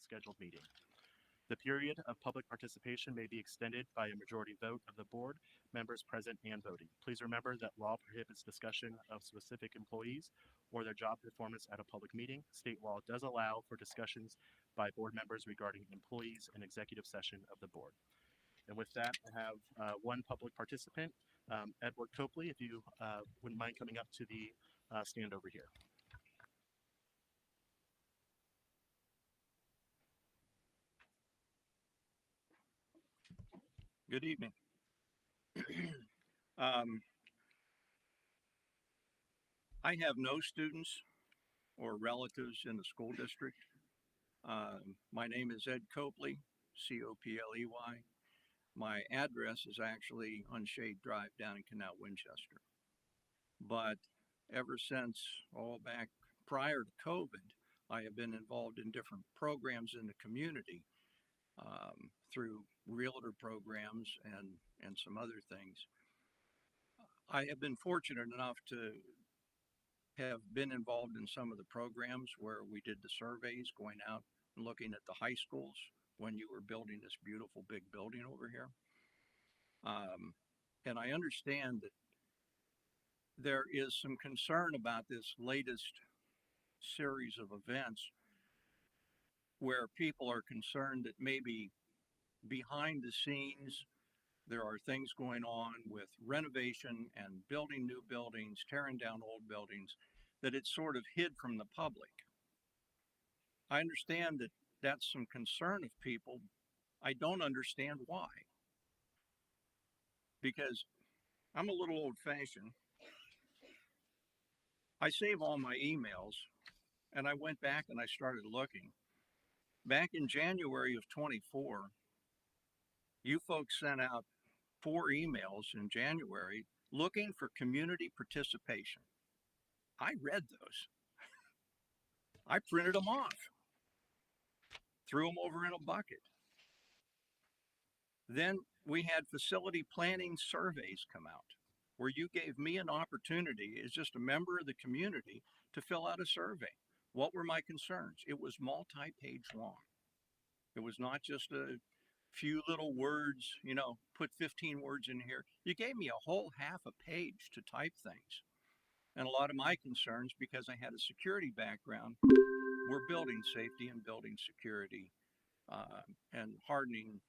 scheduled meeting. The period of public participation may be extended by a majority vote of the board members present and voting. Please remember that law prohibits discussion of specific employees or their job performance at a public meeting. State law does allow for discussions by board members regarding employees in executive session of the board. And with that, I have one public participant, Edward Copley, if you wouldn't mind coming up to the stand over here. Good evening. I have no students or relatives in the school district. My name is Ed Copley, Copley. My address is actually on Shade Drive down in Canal Winchester. But ever since back prior to COVID, I have been involved in different programs in the community through realtor programs and some other things. I have been fortunate enough to have been involved in some of the programs where we did the surveys, going out and looking at the high schools when you were building this beautiful big building over here. And I understand that there is some concern about this latest series of events where people are concerned that maybe behind the scenes there are things going on with renovation and building new buildings, tearing down old buildings, that it's sort of hid from the public. I understand that that's some concern of people. I don't understand why. Because I'm a little old-fashioned. I save all my emails, and I went back and I started looking. Back in January of 24, you folks sent out 4 emails in January looking for community participation. I read those. I printed them off, threw them over in a bucket. Then we had facility planning surveys come out where you gave me an opportunity as just a member of the community to fill out a survey. What were my concerns? It was multi-page long. It was not just a few little words, put 15 words in here. You gave me a whole half a page to type things. And a lot of my concerns, because I had a security background, were building safety and building security and hardening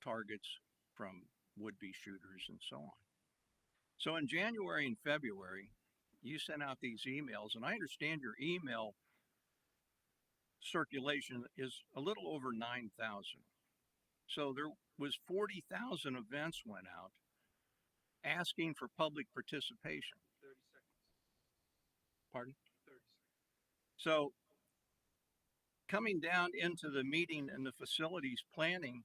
targets from would-be shooters and so on. So in January and February, you sent out these emails, and I understand your email circulation is a little over 9,000. So there was 40,000 events went out asking for public participation. 30 seconds. Pardon? 30 seconds. So coming down into the meeting and the facilities planning,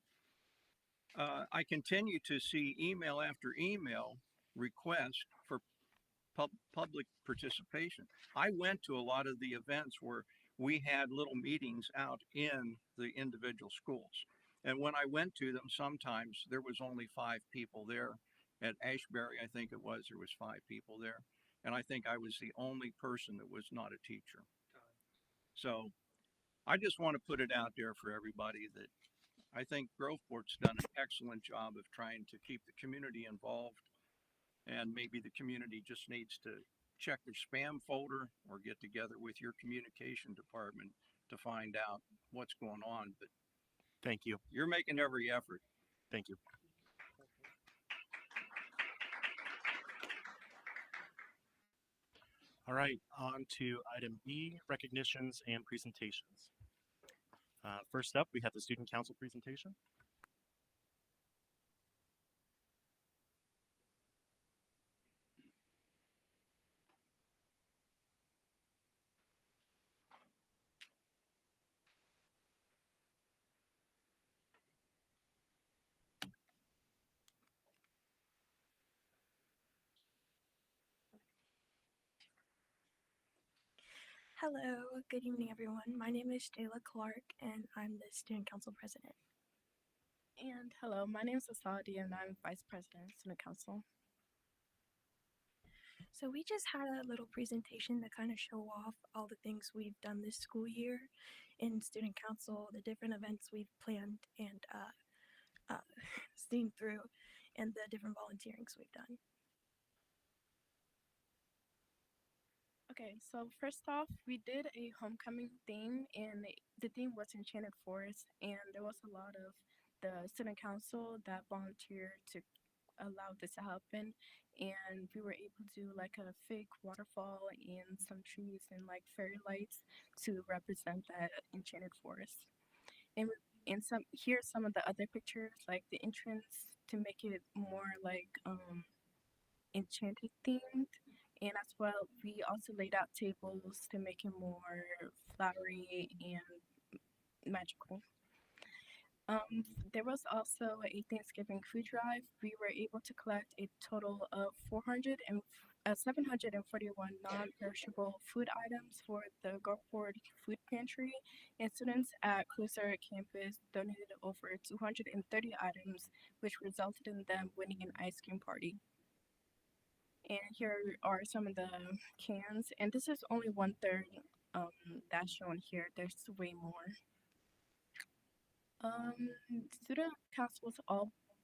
I continue to see email after email requests for public participation. I went to a lot of the events where we had little meetings out in the individual schools. And when I went to them, sometimes there was only 5 people there. At Ashbury, I think it was, there was 5 people there. And I think I was the only person that was not a teacher. So I just want to put it out there for everybody that I think Groveport's done an excellent job of trying to keep the community involved. And maybe the community just needs to check their spam folder or get together with your communication department to find out what's going on. But thank you. You're making every effort. Thank you. All right, on to item E, recognitions and presentations. First up, we have the student council presentation. Hello, good evening everyone. My name is Jayla Clark and I'm the student council president. And hello, my name is Asadi and I'm vice president of student council. So we just had a little presentation to kind of show off all the things we've done this school year in student council, the different events we've planned and seen through, and the different volunteerings we've done. Okay, so first off, we did a homecoming theme, and the theme was Enchanted Forest, and there was a lot of the student council that volunteered to allow this to happen, and we were able to do like a fake waterfall and some trees and like fairy lights to represent that Enchanted Forest. And some here's some of the other pictures, like the entrance to make it more like enchanted themed. And as well, we also laid out tables to make it more flowery and magical. There was also a Thanksgiving food drive. We were able to collect a total of 741 non-perishable food items for the Groveport food pantry, and students at Closer campus donated over 230 items, which resulted in them winning an ice cream party. And here are some of the cans, and this is only one third that's shown here. There's way more. Student council was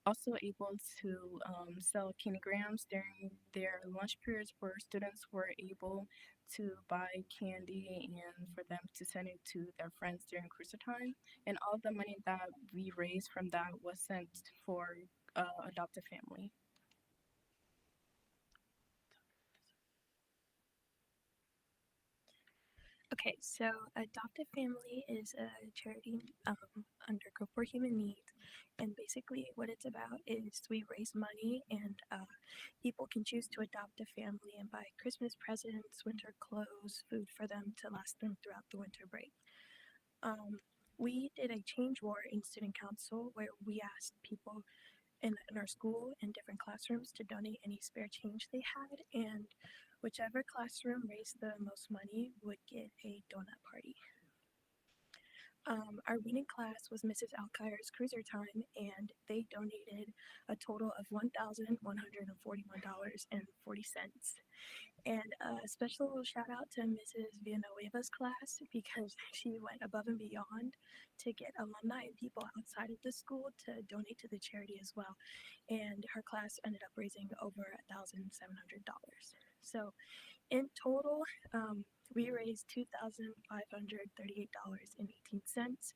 also able to sell candygrams during their lunch periods, where students were able to buy candy and for them to send it to their friends during cruiser time. And all the money that we raised from that was sent for adopted family. Okay, so Adopted Family is a charity under Groveport Human Needs, and basically what it's about is we raise money and people can choose to adopt a family and buy Christmas presents, winter clothes, food for them to last them throughout the winter break. We did a change war in student council where we asked people in our school in different classrooms to donate any spare change they had, and whichever classroom raised the most money would get a donut party. Our winning class was Mrs. Alkire's Cruiser Time, and they donated a total of $1,141.40. And a special shout out to Mrs. Villanueva's class because she went above and beyond to get alumni and people outside of the school to donate to the charity as well. And her class ended up raising over $1,700. So in total, we raised $2,538.18,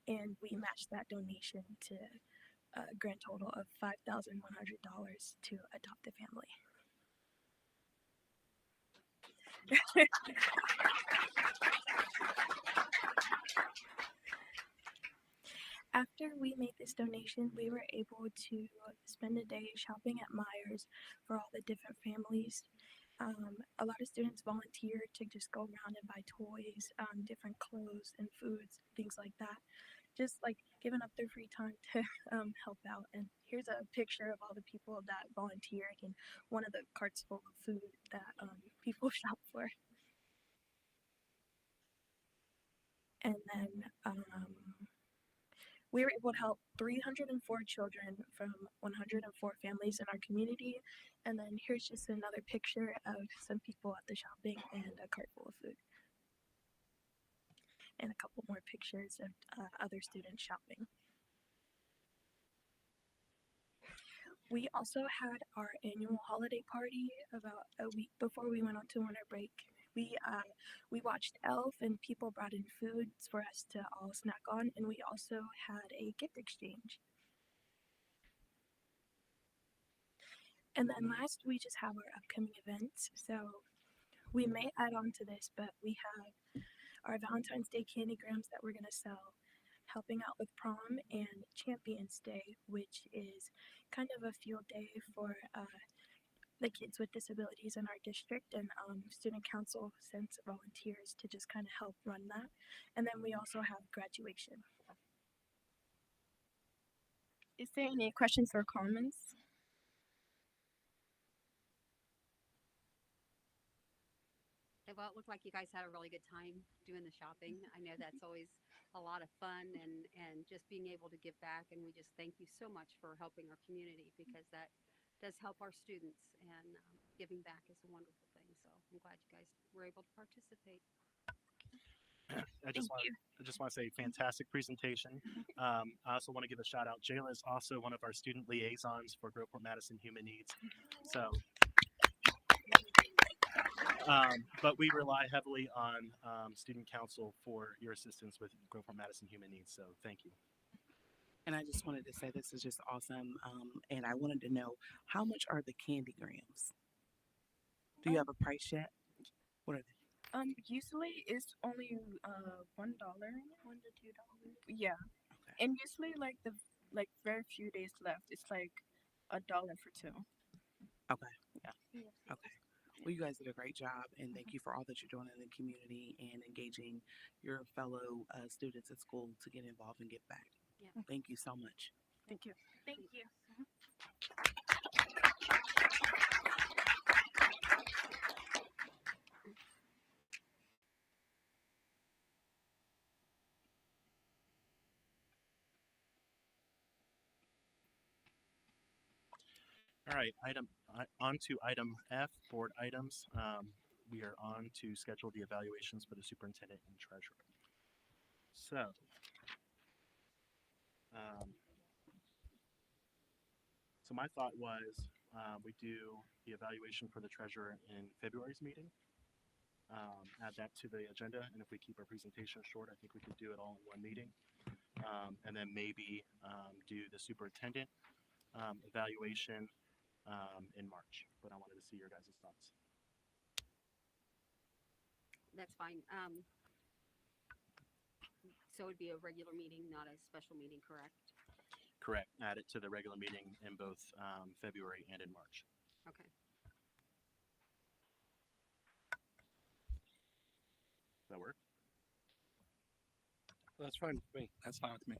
and we matched that donation to a grand total of $5,100 to adopt a family. After we made this donation, we were able to spend a day shopping at Myers for all the different families. A lot of students volunteered to just go around and buy toys, different clothes and foods, things like that. Just like giving up their free time to help out. And here's a picture of all the people that volunteered and one of the carts full of food that people shop for. And then we were able to help 304 children from 104 families in our community. And then here's just another picture of some people at the shopping and a cart full of food. And a couple more pictures of other students shopping. We also had our annual holiday party about a week before we went on to winter break. We watched Elf, and people brought in foods for us to all snack on, and we also had a gift exchange. And then last, we just have our upcoming events. So we may add on to this, but we have our Valentine's Day candygrams that we're going to sell, helping out with prom, and Champions Day, which is kind of a field day for the kids with disabilities in our district, and student council sends volunteers to just kind of help run that. And then we also have graduation. Is there any questions or comments? Well, it looked like you guys had a really good time doing the shopping. I know that's always a lot of fun and just being able to give back. And we just thank you so much for helping our community because that does help our students. And giving back is a wonderful thing. So I'm glad you guys were able to participate. I just Thank want you. I just want to say fantastic presentation. I also want to give a shout out. Jayla is also one of our student liaisons for Groveport Madison Human Needs. So, but we rely heavily on student council for your assistance with Groveport Madison Human Needs. So thank you. And I just wanted to say this is just awesome. And I wanted to know how much are the candy grams? Do you have a price yet? What are they? Usually it's only $1. $1 to $2. Yeah, Okay. and usually like very few days left. It's like $1 for two. Okay. Yeah. Okay. Well, you guys did a great job, and thank you for all that you're doing in the community and engaging your fellow students at school to get involved and give back. Yeah. Thank you so much. Thank you. Thank you. All right, on to item F, board items. We are on to schedule the evaluations for the superintendent and treasurer. So, my thought was we do the evaluation for the treasurer in February's meeting. Add that to the agenda, and if we keep our presentation short, I think we could do it all in one meeting. And then maybe do the superintendent evaluation in March. But I wanted to see your guys' thoughts. That's fine. So it'd be a regular meeting, not a special meeting, correct? Correct. Add it to the regular meeting in both February and in March. Okay. Does that work? That's fine with me. That's fine with me.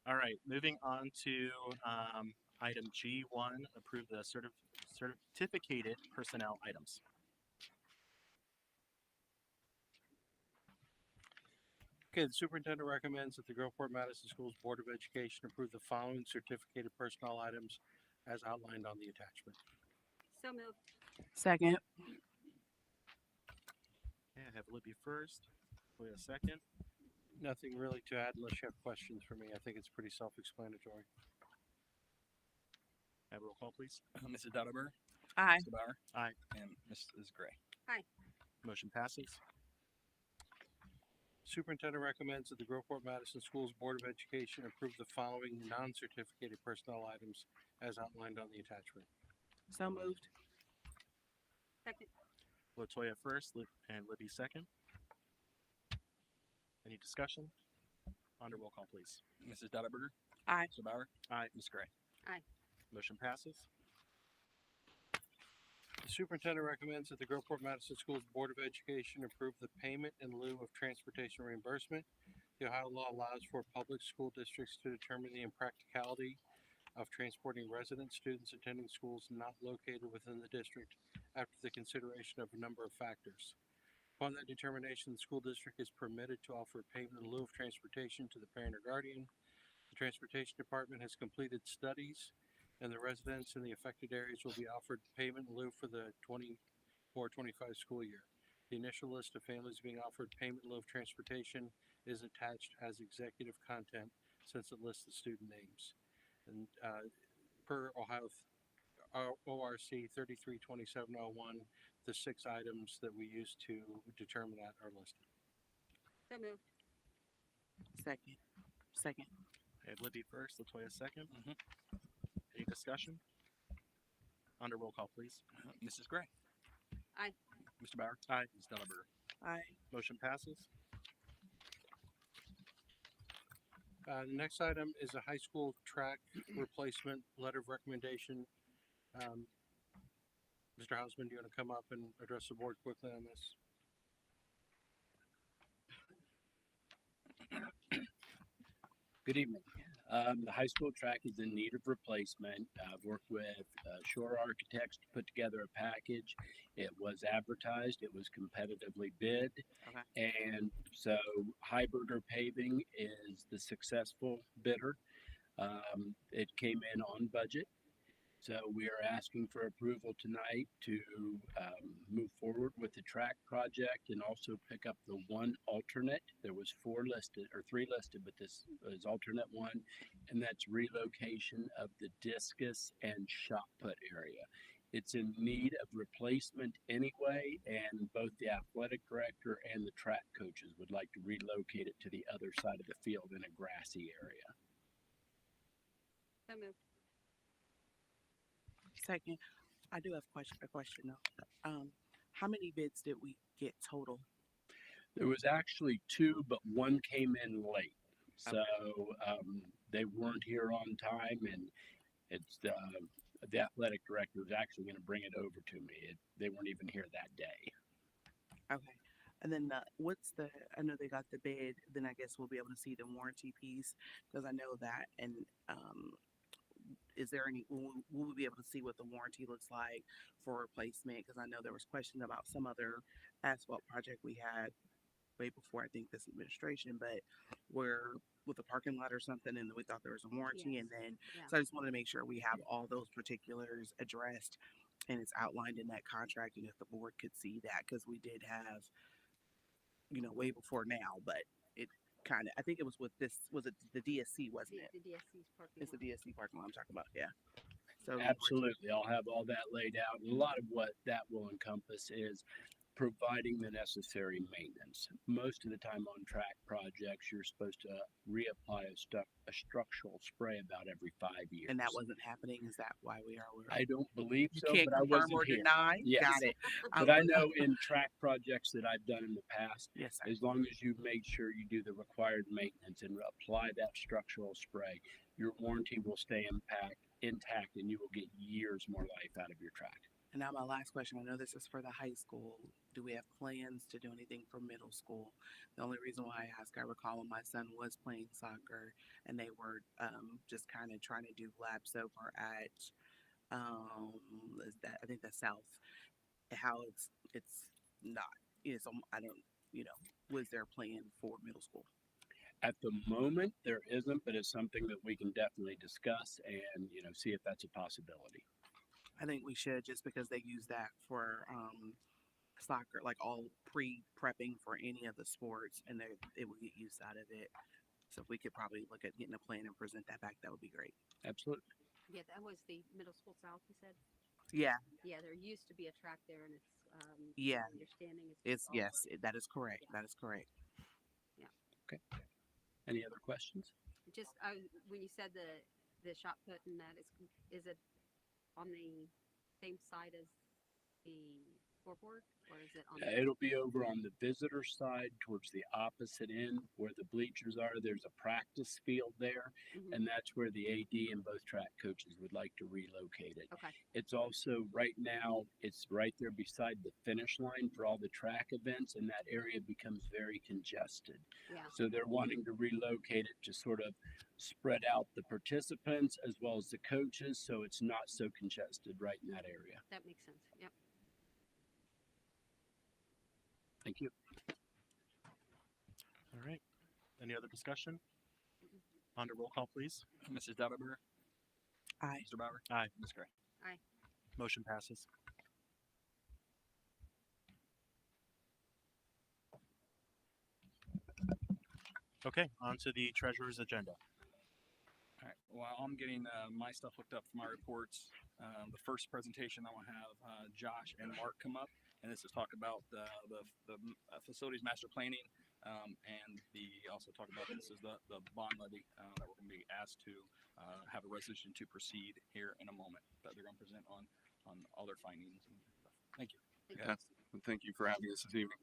All right. Moving on to item G1, approve the certificated personnel items. Okay, the superintendent recommends that the Groveport Madison Schools Board of Education approve the following certificated personnel items as outlined on the attachment. So moved. Second. Okay, I have Libby first. Wait a second. Nothing really to add unless you have questions for me. I think it's pretty self-explanatory. Have a roll call, please. Mrs. Dutterberg, Aye. Mr. Bauer, Aye. and Mrs. Gray. Motion passes. Superintendent recommends that the Groveport Madison Schools Board of Education approve the following non-certificated personnel items as outlined on the attachment. So moved. Second. Latoya first and Libby second. Any discussion? Under roll call, please. Mrs. Dutterberg, Aye. Mr. Bauer, Aye. Ms. Gray. Motion passes. The superintendent recommends that the Groveport Madison Schools Board of Education approve the payment in lieu of transportation reimbursement. The Ohio law allows for public school districts to determine the impracticality of transporting resident students attending schools not located within the district after the consideration of a number of factors. Upon that determination, the school district is permitted to offer payment in lieu of transportation to the parent or guardian. The transportation department has completed studies, and the residents in the affected areas will be offered payment in lieu for the 24-25 school year. The initial list of families being offered payment in lieu of transportation is attached as executive content since it lists the student names. And per Ohio ORC 332701, the 6 items that we use to determine that are listed. So moved. Second. Second. I have Libby first, Latoya second. Mhm. Any discussion? Under roll call, please. Mrs. Gray. Aye. Mr. Bauer. Aye. Ms. Dutterberg. Aye. Motion passes. The next item is a high school track replacement letter of recommendation. Mr. Hausman, do you want to come up and address the board quickly on this? Good evening. The high school track is in need of replacement. I've worked with Shore Architects to put together a package. It was advertised, it was competitively bid. Okay. And so Heiberger Paving is the successful bidder. It came in on budget. So we are asking for approval tonight to move forward with the track project and also pick up the one alternate. There was three listed, but this is alternate one, and that's relocation of the discus and shot put area. It's in need of replacement anyway, and both the athletic director and the track coaches would like to relocate it to the other side of the field in a grassy area. So moved. Second, I do have a question though. How many bids did we get total? There was actually two, but one came in late. So they weren't here on time, and it's the athletic director is actually going to bring it over to me. They weren't even here that day. Okay. And then I know they got the bid, then I guess we'll be able to see the warranty piece because I know that. And is there will we be able to see what the warranty looks like for replacement? Because I know there was questions about some other asphalt project we had way before I think this administration, but where with a parking lot or something, and we thought there was a warranty, and then Yeah. so I just wanted to make sure we have all those particulars addressed and it's outlined in that contract, and if the board could see that, because we did have, way before now, but it kind of, I think it was with this, was it the DSC, wasn't it? The DSC's parking It's the lot. DSC parking lot I'm talking about, yeah. So Absolutely. I'll have all that laid out. And a lot of what that will encompass is providing the necessary maintenance. Most of the time on track projects, you're supposed to reapply a structural spray about every 5 years. And that wasn't happening. Is that why we are? I don't believe You so, can't but I confirm wasn't or here. deny. Yes. Got it. But I know in track projects that I've done in the past, Yes, sir. as long as you make sure you do the required maintenance and apply that structural spray, your warranty will stay intact and you will get years more life out of your track. And now my last question. I know this is for the high school. Do we have plans to do anything for middle school? The only reason why I ask, I recall when my son was playing soccer and they were just kind of trying to do laps over at is that I think that's South. How it's not. So I don't. Was there a plan for middle school? At the moment, there isn't, but it's something that we can definitely discuss and see if that's a possibility. I think we should, just because they use that for soccer, like all pre-prepping for any of the sports, and it will get use out of it. So if we could probably look at getting a plan and present that back, that would be great. Absolutely. Yeah, that was the middle school south, you said? Yeah. Yeah, there used to be a track there, and it's, Yeah. my understanding It's all yes, that is correct. Yeah. That is correct. Okay. Any other questions? Just, when you said the shot put and that, is it on the same side as the scoreboard, or is it on the? It'll be over on the visitor side towards the opposite end where the bleachers are. There's a practice field there, Mhm. and that's where the AD and both track coaches would like to relocate it. Okay, It's also right now, it's right there beside the finish line for all the track events, and that area becomes very congested. yeah, So they're wanting to relocate it to sort of spread out the participants as well as the coaches so it's not so congested right in that area. that makes sense, yep. Thank you. All right. Any other discussion? On to roll call, please. Mrs. Dadaberger, Aye. Mr. Bauer, Aye. Ms. Gray. Motion passes. Okay, on to the treasurer's agenda. All right. While I'm getting my stuff looked up for my reports, the first presentation I want to have Josh and Mark come up, and this is talk about the facilities master planning, and also talk about this is the bond levy that we're going to be asked to have a resolution to proceed here in a moment. That they're going to present on all their findings and stuff. Thank you. Yes, and thank you for having us this evening.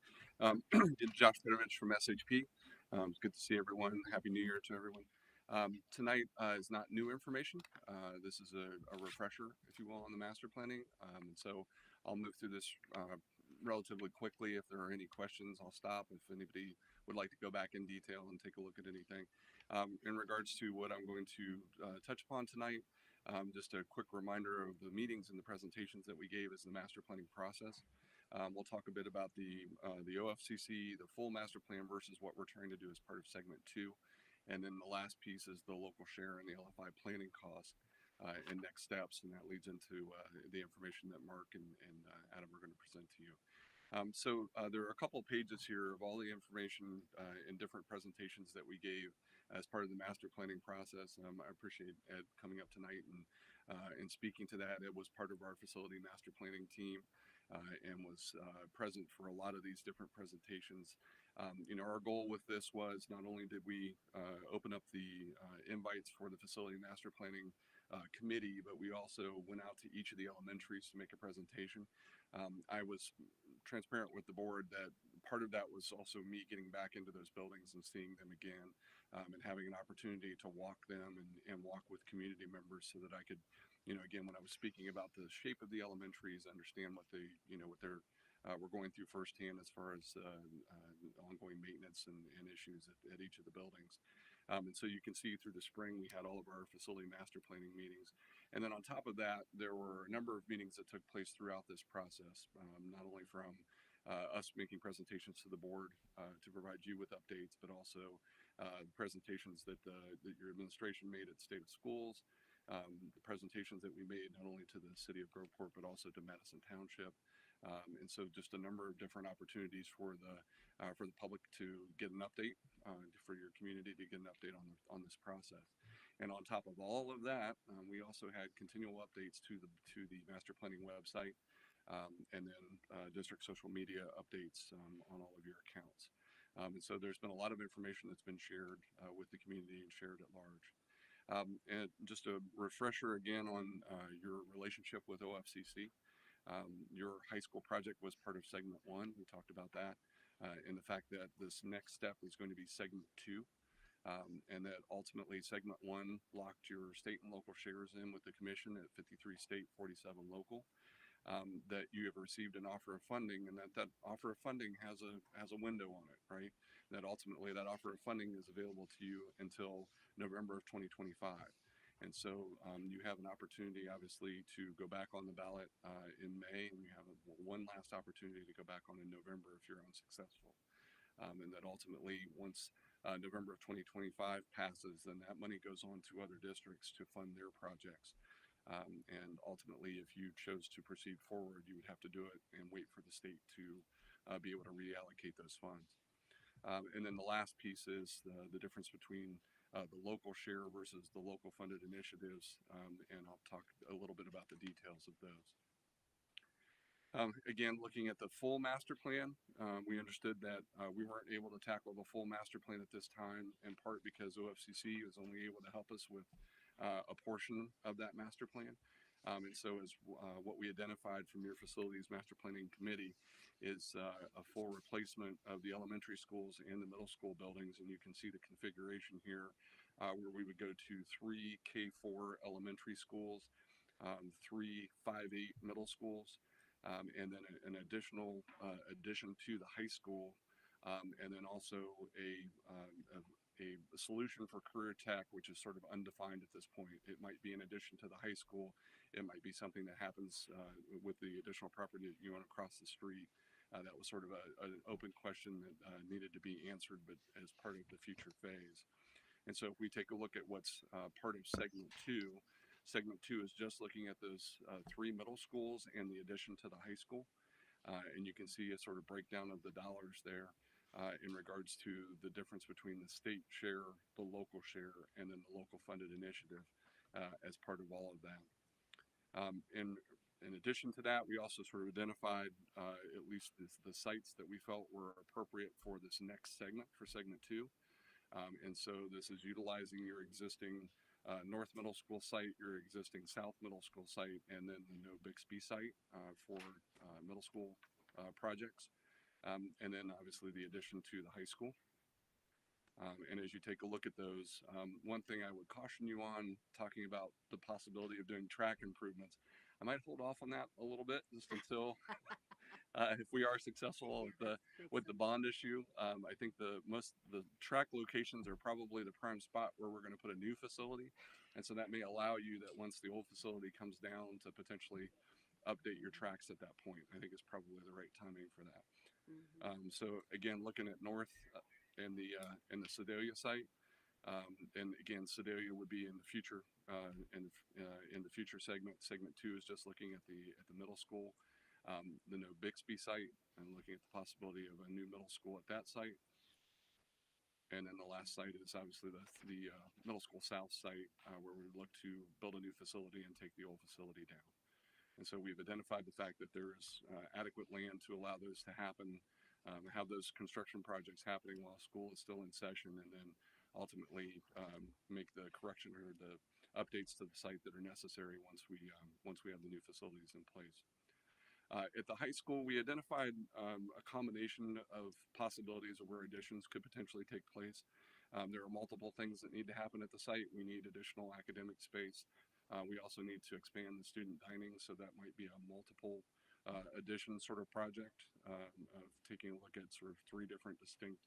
Josh Petrovich from SHP. It's good to see everyone. Happy New Year to everyone. Tonight is not new information. This is a refresher, if you will, on the master planning. And so I'll move through this relatively quickly. If there are any questions, I'll stop. If anybody would like to go back in detail and take a look at anything. In regards to what I'm going to touch upon tonight, just a quick reminder of the meetings and the presentations that we gave as the master planning process. We'll talk a bit about the OFCC, the full master plan versus what we're trying to do as part of segment 2. And then the last piece is the local share and the LFI planning costs. and next steps, and that leads into the information that Mark and Adam are going to present to you. There are a couple pages here of all the information and different presentations that we gave as part of the master planning process. I appreciate Ed coming up tonight and speaking to that. Ed was part of our facility master planning team and was present for a lot of these different presentations. Our goal with this was not only did we open up the invites for the facility master planning committee, but we also went out to each of the elementaries to make a presentation. I was transparent with the board that part of that was also me getting back into those buildings and seeing them again, and having an opportunity to walk them and walk with community members so that I could, again, when I was speaking about the shape of the elementaries, understand what they're we're going through firsthand as far as ongoing maintenance and issues at each of the buildings. And so you can see through the spring, we had all of our facility master planning meetings. And then on top of that, there were a number of meetings that took place throughout this process, not only from us making presentations to the board to provide you with updates, but also presentations that your administration made at State of Schools, the presentations that we made not only to the city of Groveport, but also to Madison Township. And so just a number of different opportunities for the public to get an update, for your community to get an update on this process. And on top of all of that, we also had continual updates to the master planning website, and then district social media updates on all of your accounts. And so there's been a lot of information that's been shared with the community and shared at large. And just a refresher again on your relationship with OFCC. Your high school project was part of segment 1. We talked about that, and the fact that this next step is going to be segment 2, and that ultimately segment 1 locked your state and local shares in with the commission at 53 state, 47 local. That you have received an offer of funding, and that offer of funding has a window on it, right? That ultimately that offer of funding is available to you until November of 2025. And so you have an opportunity, obviously, to go back on the ballot in May, and you have one last opportunity to go back on in November if you're unsuccessful. And that ultimately, once November of 2025 passes, then that money goes on to other districts to fund their projects. And ultimately, if you chose to proceed forward, you would have to do it and wait for the state to be able to reallocate those funds. And then the last piece is the difference between the local share versus the local funded initiatives, and I'll talk a little bit about the details of those. Again, looking at the full master plan, we understood that we weren't able to tackle the full master plan at this time, in part because OFCC was only able to help us with a portion of that master plan. And so as what we identified from your facilities master planning committee is a full replacement of the elementary schools and the middle school buildings. And you can see the configuration here where we would go to 3 K4 elementary schools, 3 5-8 middle schools, and then an additional addition to the high school, and then also a solution for career tech, which is sort of undefined at this point. It might be in addition to the high school. It might be something that happens with the additional property that you own across the street. That was sort of an open question that needed to be answered, but as part of the future phase. And so if we take a look at what's part of segment 2, segment 2 is just looking at those 3 middle schools and the addition to the high school. And you can see a sort of breakdown of the dollars there. In regards to the difference between the state share, the local share, and then the local funded initiative as part of all of that. In addition to that, we also sort of identified at least the sites that we felt were appropriate for this next segment, for segment 2. And so this is utilizing your existing North Middle School site, your existing South Middle School site, and then the No Bixby site for middle school projects. And then obviously the addition to the high school. And as you take a look at those, one thing I would caution you on talking about the possibility of doing track improvements, I might hold off on that a little bit just until if we are successful with the bond issue. I think the track locations are probably the prime spot where we're going to put a new facility. And so that may allow you that once the old facility comes down to potentially update your tracks at that point. I think it's probably the right timing for that. So again, looking at north and the Sedalia site, And again, Sedalia would be in the future, in the future segment. Segment 2 is just looking at the middle school, the No Bixby site, and looking at the possibility of a new middle school at that site. And then the last site is obviously the middle school south site, where we would look to build a new facility and take the old facility down. And so we've identified the fact that there is adequate land to allow those to happen, have those construction projects happening while school is still in session, and then ultimately make the correction or the updates to the site that are necessary once we have the new facilities in place. At the high school, we identified a combination of possibilities of where additions could potentially take place. There are multiple things that need to happen at the site. We need additional academic space. We also need to expand the student dining, so that might be a multiple addition sort of project of taking a look at sort of 3 different distinct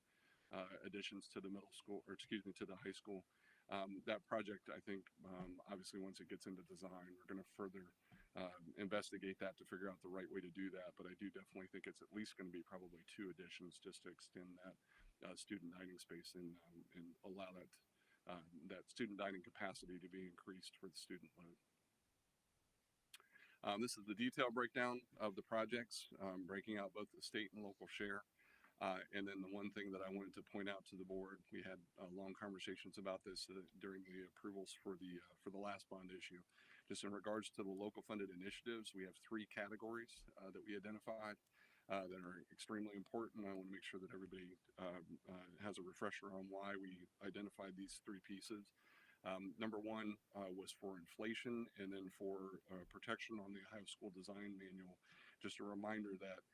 additions to the middle school, or excuse me, to the high school. That project, I think, obviously once it gets into design, we're going to further investigate that to figure out the right way to do that. But I do definitely think it's at least going to be probably 2 additions just to extend that student dining space and allow that student dining capacity to be increased for the student load. This is the detail breakdown of the projects, breaking out both the state and local share. And then the one thing that I wanted to point out to the board, we had long conversations about this during the approvals for the last bond issue. Just in regards to the local funded initiatives, we have 3 categories that we identified that are extremely important. I want to make sure that everybody has a refresher on why we identified these 3 pieces. Number 1 was for inflation, and then for protection on the Ohio School Design Manual. Just a reminder that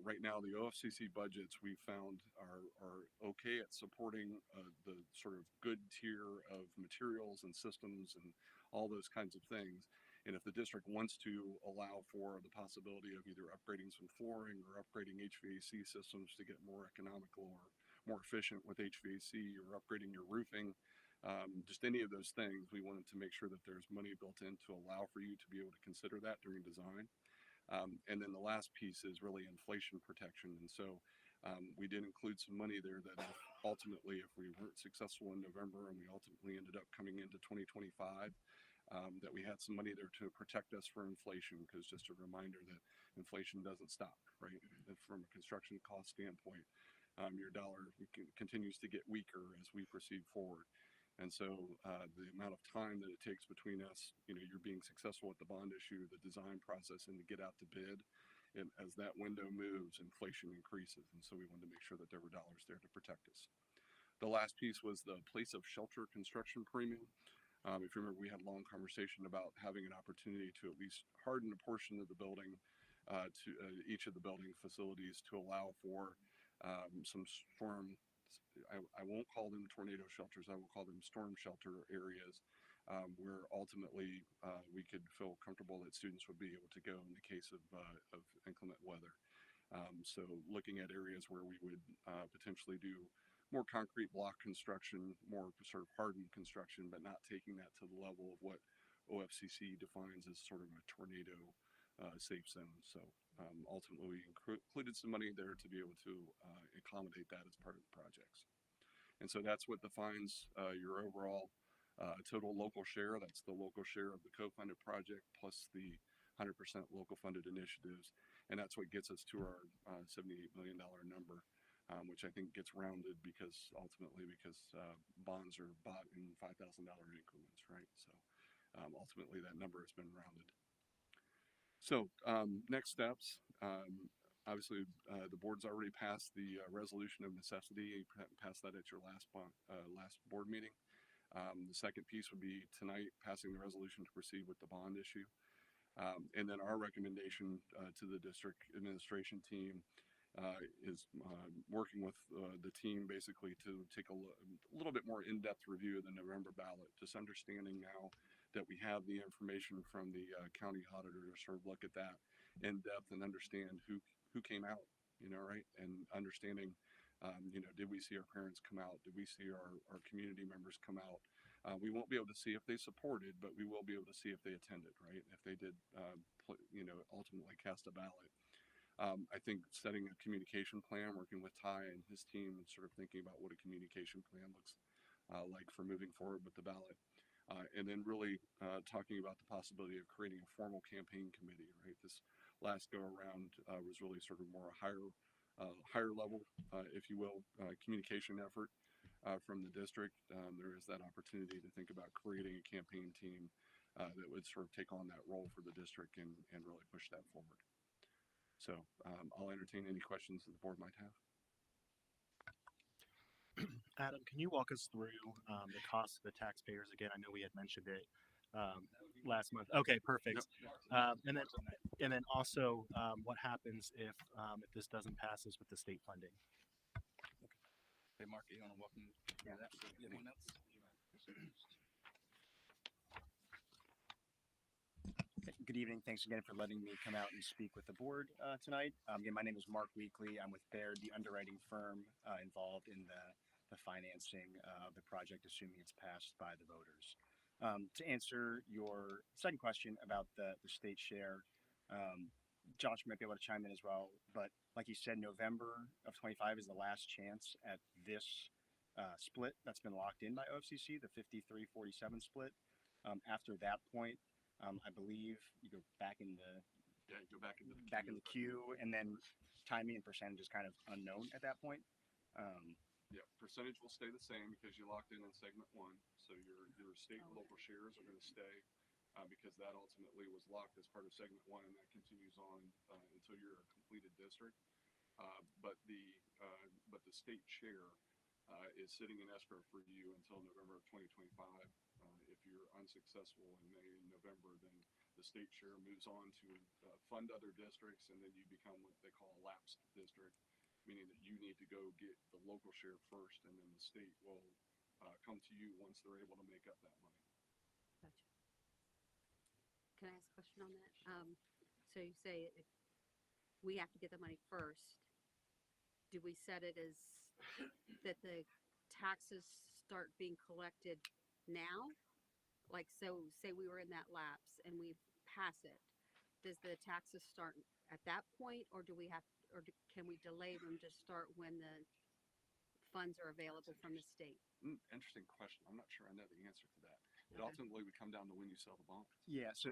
right now the OFCC budgets we found are okay at supporting the sort of good tier of materials and systems and all those kinds of things. And if the district wants to allow for the possibility of either upgrading some flooring or upgrading HVAC systems to get more economical or more efficient with HVAC, or upgrading your roofing, just any of those things, we wanted to make sure that there's money built in to allow for you to be able to consider that during design. And then the last piece is really inflation protection. And so we did include some money there that ultimately, if we weren't successful in November and we ultimately ended up coming into 2025, that we had some money there to protect us for inflation, because just a reminder that inflation doesn't stop, right? From a construction cost standpoint, your dollar continues to get weaker as we proceed forward. And so the amount of time that it takes between us, you're being successful at the bond issue, the design process, and to get out to bid, and as that window moves, inflation increases. And so we wanted to make sure that there were dollars there to protect us. The last piece was the place of shelter construction premium. If you remember, we had a long conversation about having an opportunity to at least harden a portion of the building, to each of the building facilities, to allow for some storm, I won't call them tornado shelters, I will call them storm shelter areas, where ultimately we could feel comfortable that students would be able to go in the case of inclement weather. So looking at areas where we would potentially do more concrete block construction, more sort of hardened construction, but not taking that to the level of what OFCC defines as sort of a tornado safe zone. So ultimately we included some money there to be able to accommodate that as part of the projects. And so that's what defines your overall total local share. That's the local share of the co-funded project plus the 100% local funded initiatives. And that's what gets us to our $78 million number, which I think gets rounded because bonds are bought in $5,000 increments, right? So ultimately that number has been rounded. So next steps, obviously the board's already passed the resolution of necessity. You passed that at your last board meeting. The second piece would be tonight passing the resolution to proceed with the bond issue. And then our recommendation to the district administration team is working with the team basically to take a little bit more in-depth review of the November ballot, just understanding now that we have the information from the county auditor to sort of look at that in depth and understand who came out, right? And understanding, did we see our parents come out? Did we see our community members come out? We won't be able to see if they supported, but we will be able to see if they attended, right? If they did, ultimately cast a ballot. I think setting a communication plan, working with Ty and his team, and sort of thinking about what a communication plan looks like for moving forward with the ballot. And then really talking about the possibility of creating a formal campaign committee, right? This last go around was really sort of more a higher level, if you will, communication effort from the district. There is that opportunity to think about creating a campaign team that would sort of take on that role for the district and really push that forward. So I'll entertain any questions that the board might have. Adam, can you walk us through the cost to the taxpayers again? I know we had mentioned it last month. Okay, perfect. And then also, what happens if this doesn't pass us with the state funding? Hey, Mark, you want to welcome that? Anyone else? Good evening. Thanks again for letting me come out and speak with the board tonight. Again, my name is Mark Weekly. I'm with Baird, the underwriting firm involved in the financing of the project, assuming it's passed by the voters. To answer your second question about the state share, Josh might be able to chime in as well, but like you said, November of 25 is the last chance at this split that's been locked in by OFCC, the 53-47 split. After that point, I believe you go back in the Go back into the queue, and then timing and percentage is kind of unknown at that point. Yeah, percentage will stay the same because you locked in segment one. So your state and local shares are going to stay because that ultimately was locked as part of segment one, and that continues on until you're a completed district. But the state share is sitting in escrow for you until November of 2025. If you're unsuccessful in May and November, then the state share moves on to fund other districts, and then you become what they call a lapsed district, meaning that you need to go get the local share first, and then the state will come to you once they're able to make up that money. Gotcha. Can I ask a question on that? So you say if we have to get the money first, do we set it as that the taxes start being collected now? Like, so say we were in that lapse and we pass it, does the taxes start at that point, or do we have, can we delay them to start when the funds are available from the state? Interesting question. I'm not sure I know the answer to that. It Okay. ultimately would come down to when you sell the bond. Yeah, so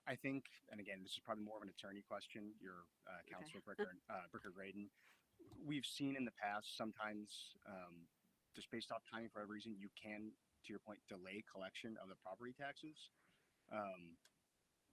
I think, and again, this is probably more of an attorney question. Your Counselor Bricker Graydon. We've seen in the past sometimes, just based off timing for whatever reason, you can, to your point, delay collection of the property taxes.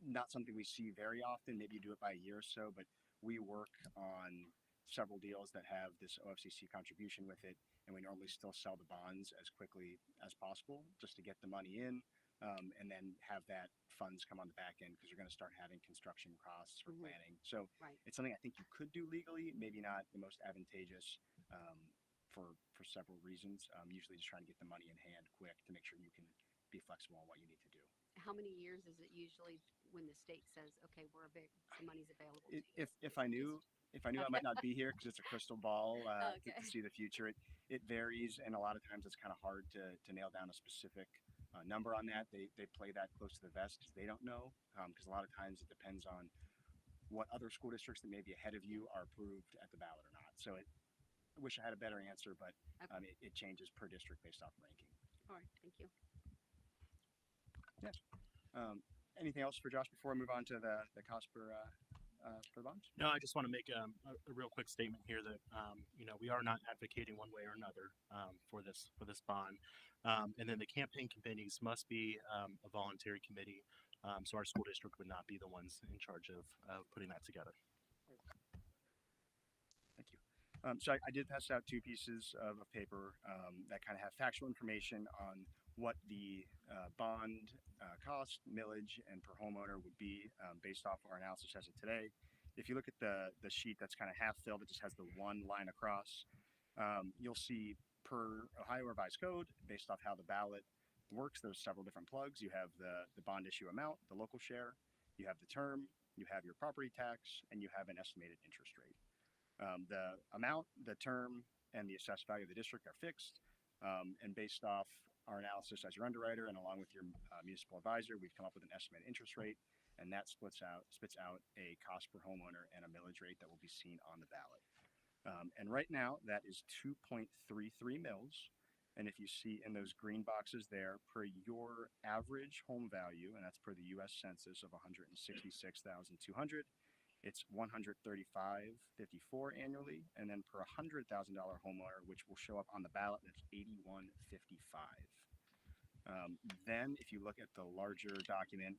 Not something we see very often. Maybe you do it by a year or so, but we work on several deals that have this OFCC contribution with it, and we normally still sell the bonds as quickly as possible just to get the money in, and then have that funds come on the back end because you're going to start having construction costs for planning. So Right. it's something I think you could do legally, maybe not the most advantageous for several reasons. Usually just trying to get the money in hand quick to make sure you can be flexible on what you need to do. How many years is it usually when the state says, okay, the money's available to you? If I knew, I might not be here because it's a crystal ball to Okay. see the future. It varies, and a lot of times it's kind of hard to nail down a specific number on that. They play that close to the vest because they don't know, because a lot of times it depends on what other school districts that may be ahead of you are approved at the ballot or not. So I wish I had a better answer, but Okay. it changes per district based off ranking. All right, thank you. Anything else for Josh before we move on to the cost for the bonds? No, I just want to make a real quick statement here that we are not advocating one way or another for this bond, and then the campaign committees must be a voluntary committee, so our school district would not be the ones in charge of putting that together. Thank you. So I did pass out two pieces of paper that kind of have factual information on what the bond cost, millage, and per homeowner would be based off our analysis as of today. If you look at the sheet that's kind of half filled, it just has the one line across. You'll see per Ohio Revised Code, based off how the ballot works, there's several different plugs. You have the bond issue amount, the local share, you have the term, you have your property tax, and you have an estimated interest rate. The amount, the term, and the assessed value of the district are fixed, and based off our analysis as your underwriter and along with your municipal advisor, we've come up with an estimated interest rate, and that spits out a cost per homeowner and a millage rate that will be seen on the ballot. And right now, that is 2.33 mils. And if you see in those green boxes there, per your average home value, and that's per the U.S. Census of 166,200, it's 135.54 annually, and then per $100,000 homeowner, which will show up on the ballot, that's 81.55. Then, if you look at the larger document,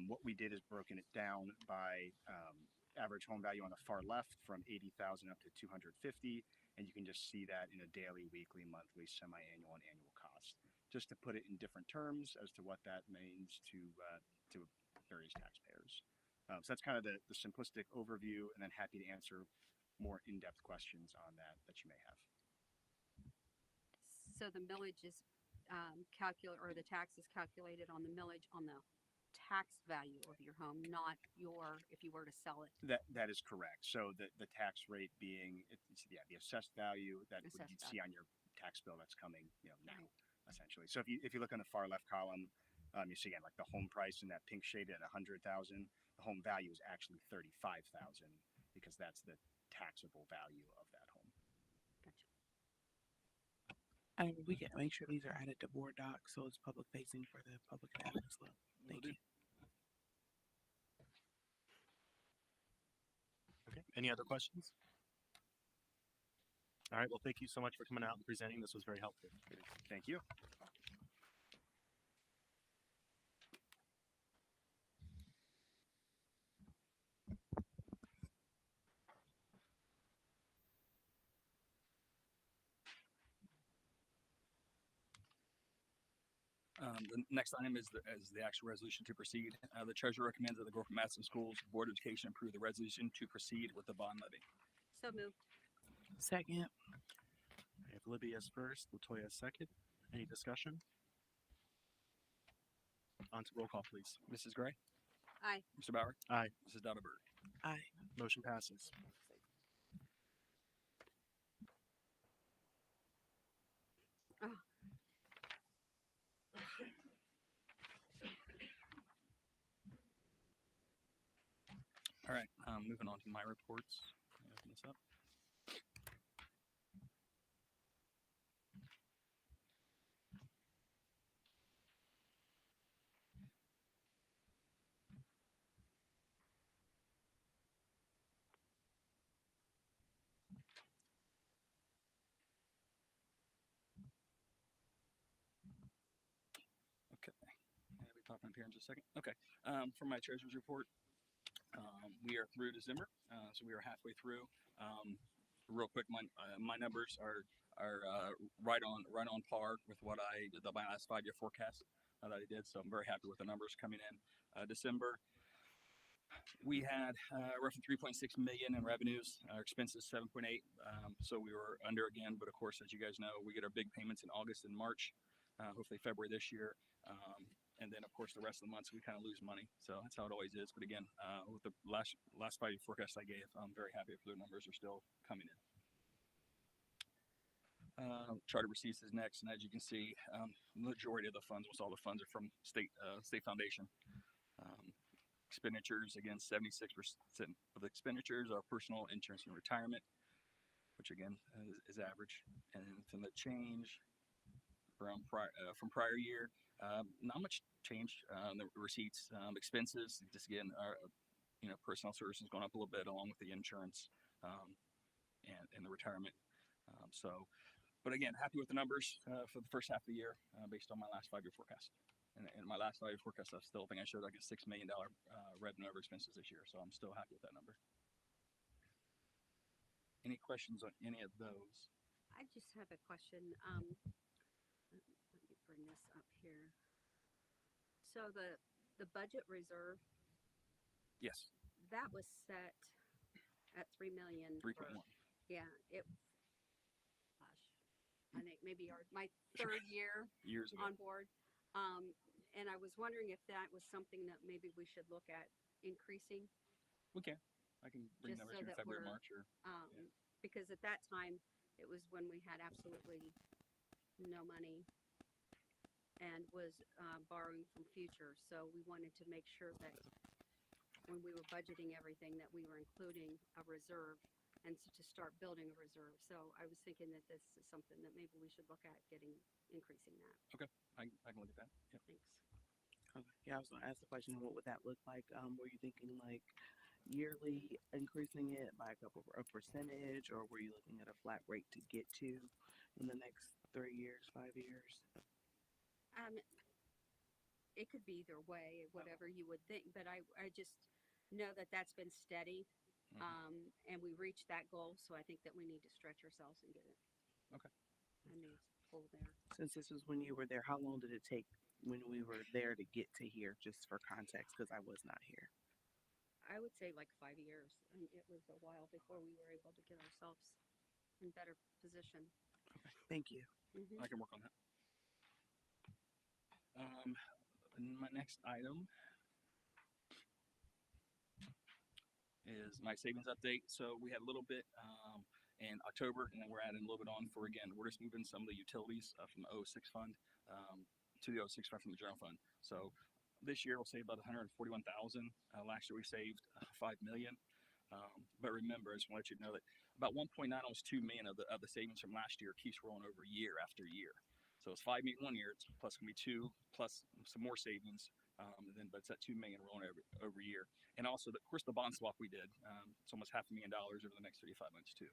what we did is broken it down by average home value on the far left from 80,000 up to 250, and you can just see that in a daily, weekly, monthly, semi-annual, and annual cost, just to put it in different terms as to what that means to various taxpayers. So that's kind of the simplistic overview, and then happy to answer more in-depth questions on that you may have. So the millage is or the tax is calculated on the millage on the tax value of your home, not if you were to sell it. That is correct. So the tax rate being the assessed value that you'd see on your tax bill that's coming now, right, essentially. So if you look on the far left column, you see again like the home price in that pink shade at 100,000. The home value is actually 35,000 because that's the taxable value of that home. Gotcha. And we can make sure these are added to board docs so it's public facing for the public to have as well. Thank you. Okay, any other questions? All right, well, thank you so much for coming out and presenting. This was very helpful. Thank you. The next item is the actual resolution to proceed. The treasurer recommends that the Groveport Madison Schools Board of Education approve the resolution to proceed with the bond levy. So moved. Second. I have Libby as first, Latoya as second. Any discussion? On to roll call, please. Mrs. Gray? Aye. Mr. Bauer? Aye. Mrs. Donnenberg? Aye. Motion passes. Oh. All right, moving on to my reports. Let me open this up. Okay, I'll be popping up here in just a second. Okay, for my treasurer's report, we are through December, so we are halfway through. Real quick, my numbers are right on par with what I did my last 5-year forecast that I did. So I'm very happy with the numbers coming in. December, we had roughly 3.6 million in revenues. Our expenses 7.8. So we were under again, but of course, as you guys know, we get our big payments in August and March. Hopefully February this year. And then, of course, the rest of the months we kind of lose money. So that's how it always is. But again, with the last 5-year forecast I gave, I'm very happy if the numbers are still coming in. Charter receipts is next, and as you can see, majority of the funds, almost all the funds, are from state foundation. Expenditures, again, 76% of the expenditures are personal, insurance, and retirement, which again is average. And from the change from prior year, not much change. The receipts, expenses, just again, our personal services going up a little bit along with the insurance and the retirement. But again, happy with the numbers for the first half of the year based on my last 5-year forecast. And my last 5-year forecast, I still think I showed like a $6 million revenue over expenses this year. So I'm still happy with that number. Any questions on any of those? I just have a question. Let me bring this up here. So the budget reserve. Yes. That was set at 3 million. 3.1. Yeah. I think maybe my third year Years ago. on board. And I was wondering if that was something that maybe we should look at increasing. We can. I can bring Just numbers so in that February, we're, March, or because at that time it was when we had absolutely no money and was borrowing from future. So we wanted to make sure that when we were budgeting everything, that we were including a reserve and to start building a reserve. So I was thinking that this is something that maybe we should look at increasing that. I can look at that. Yep. Thanks. Okay. Yeah, I was gonna ask the question, what would that look like? Were you thinking like yearly increasing it by a percentage, or were you looking at a flat rate to get to in the next 3 years, 5 years? Um, it could be either way, whatever you would think, but I just know that that's been steady. And we reached that goal, so I think that we need to stretch ourselves and get it. Okay. A new goal there. Since this was when you were there, how long did it take when we were there to get to here, just for context, because I was not here? I would say like 5 years. And it was a while before we were able to get ourselves in better position. Okay, thank you. Mm-hmm. I can work on that. And my next item is my savings update. So we had a little bit in October, and then we're adding a little bit on for, again, we're just moving some of the utilities from the 06 fund to the 06 fund from the general fund. So this year we'll save about 141,000. Last year we saved 5 million. But remember, I just want to let you know that about 1.9, almost 2 million of the savings from last year keeps rolling over year after year. So it's 5 million 1 year, it's plus gonna be 2 plus some more savings. But it's at 2 million rolling over year. And also, of course, the bond swap we did, it's almost $500,000 over the next 35 months too.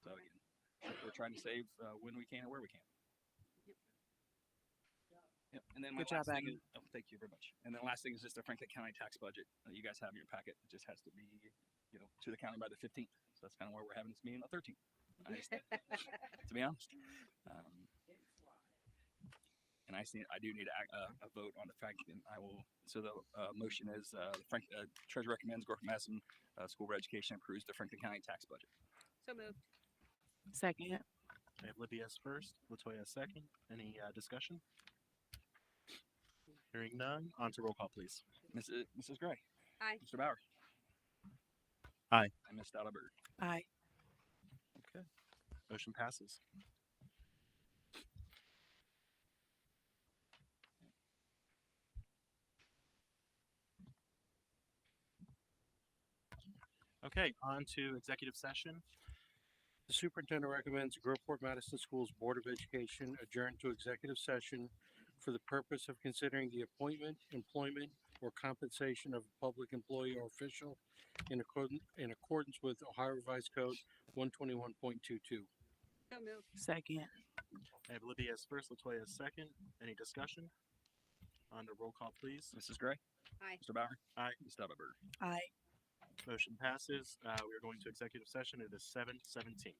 So again, we're trying to save when we can and where we can. Yep. And then my Good job, last thing Adam. is, oh, thank you very much. And then the last thing is just the Franklin County tax budget that you guys have in your packet. It just has to be, to the county by the 15th. So that's kind of why we're having this meeting on the 13th. To be honest. And I do need a vote on the fact, and I will. So the motion is Treasurer recommends Madison School Board of Education approves the Franklin County tax budget. So moved. Second. I have Libya's first, Latoya second. Any discussion? Hearing none, on to roll call, please. Mrs. Gray. Aye. Mr. Bauer. Aye. And Ms. Stoutenberg. Aye. Okay. Motion passes. Okay, on to executive session. The superintendent recommends the Groveport Madison Schools Board of Education adjourn to executive session for the purpose of considering the appointment, employment, or compensation of a public employee or official in accordance with Ohio Revised Code 121.22. So moved. Second. I have Libya's first, Latoya's second. Any discussion? On to roll call, please. Mrs. Gray. Aye. Mr. Bauer. Aye. Ms. Stoutenberg. Aye. Motion passes. We are going to executive session. It is 7:17.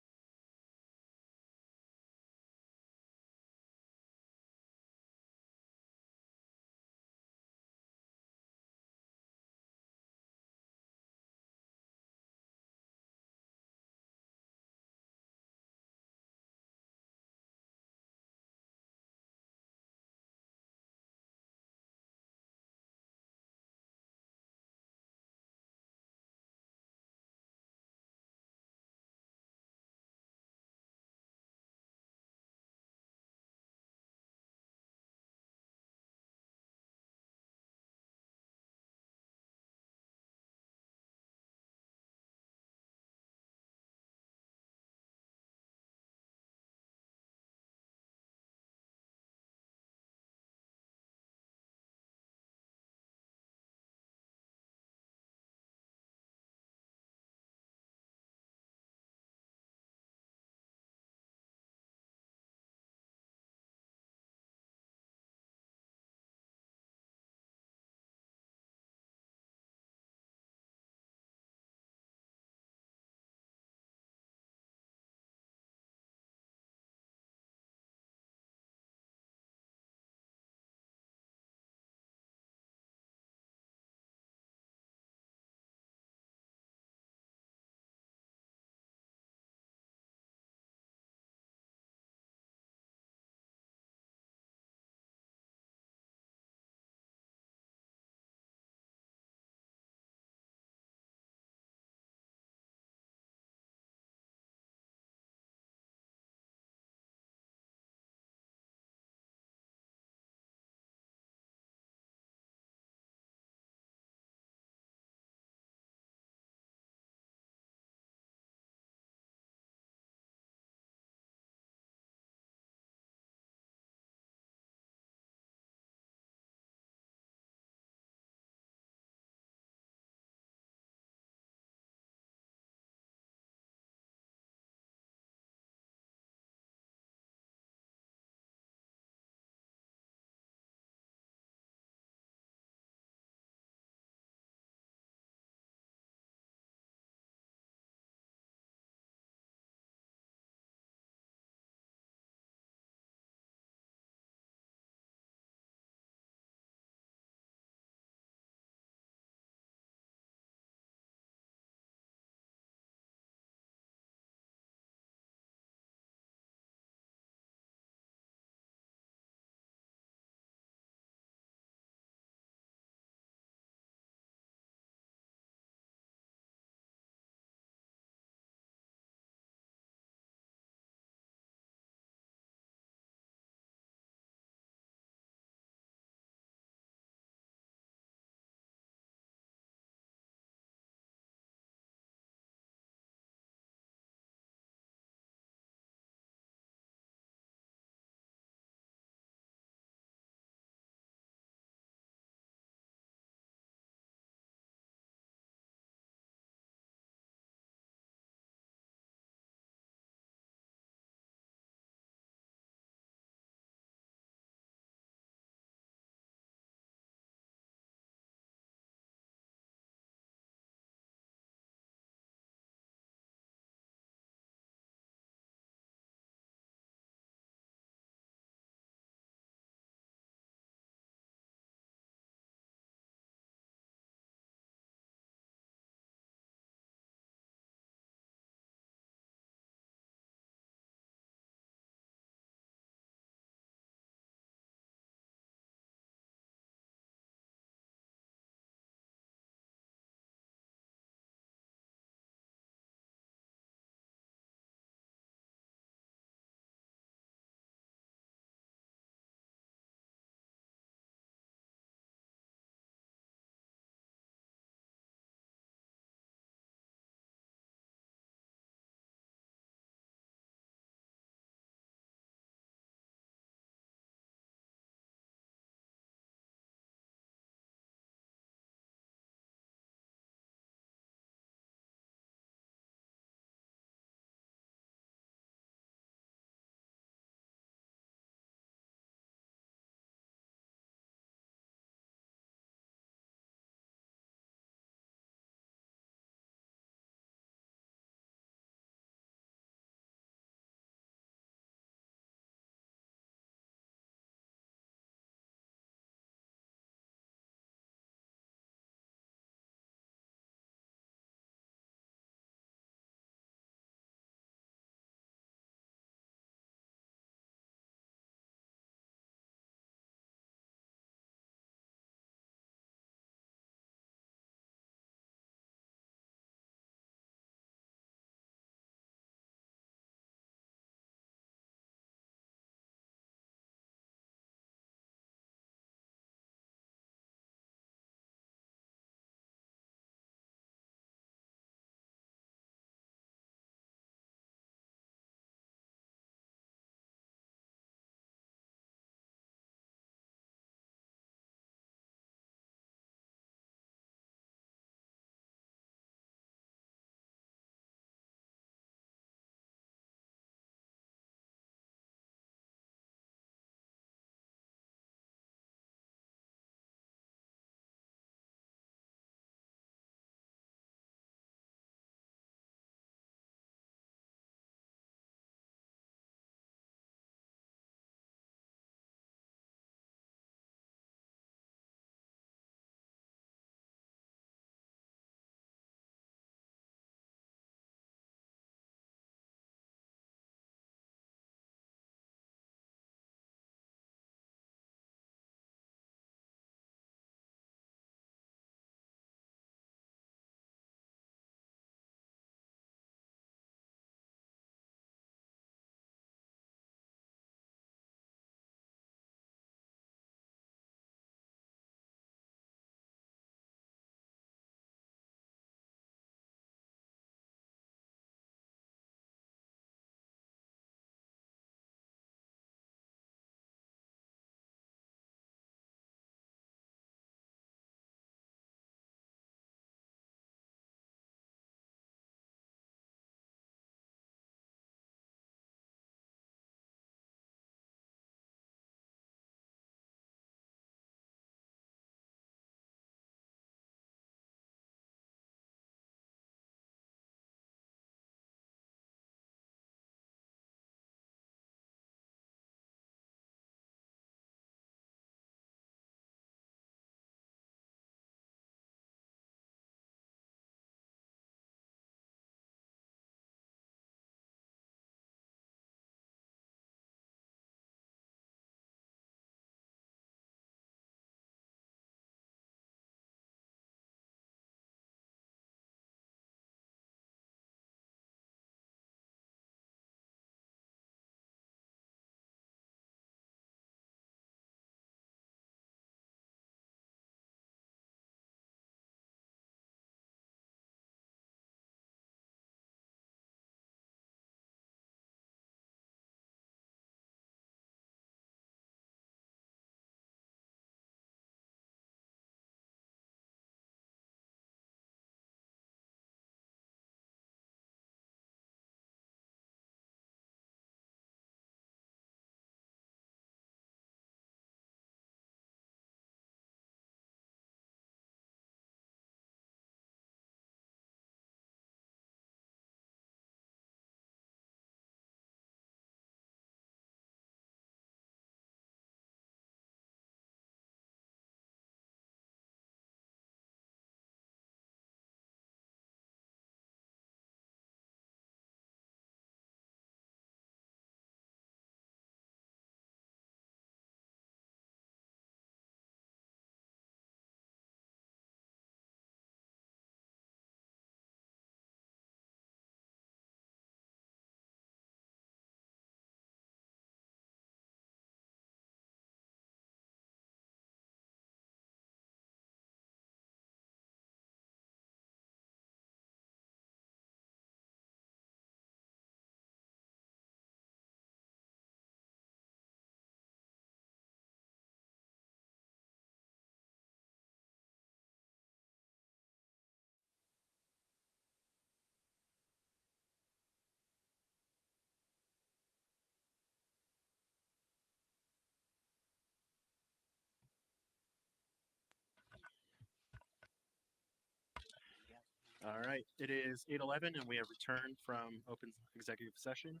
All right, it is 8:11 and we have returned from open executive session.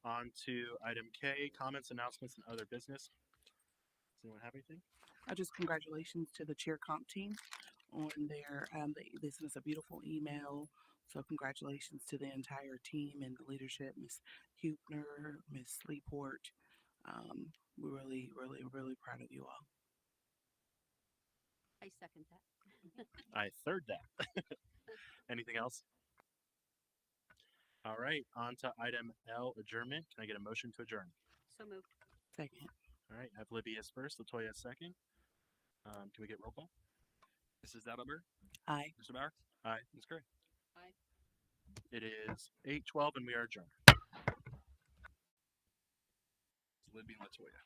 On to item K, comments, announcements, and other business. Does anyone have anything? Just congratulations to the cheer comp team on their, they sent us a beautiful email. So congratulations to the entire team and the leadership, Miss Hubner, Miss Sleeport. We're really, really, really proud of you all. I second that. I third that. Anything else? All right, on to item L, adjournment. Can I get a motion to adjourn? So moved. Second. All right, I have Libby as first, Latoya as second. Can we get roll call? Mrs. Dattelberg, Aye. Mr. Bauer, Aye. Ms. Gray. Aye. It is 8:12 and we are adjourned. It's Libby and Latoya.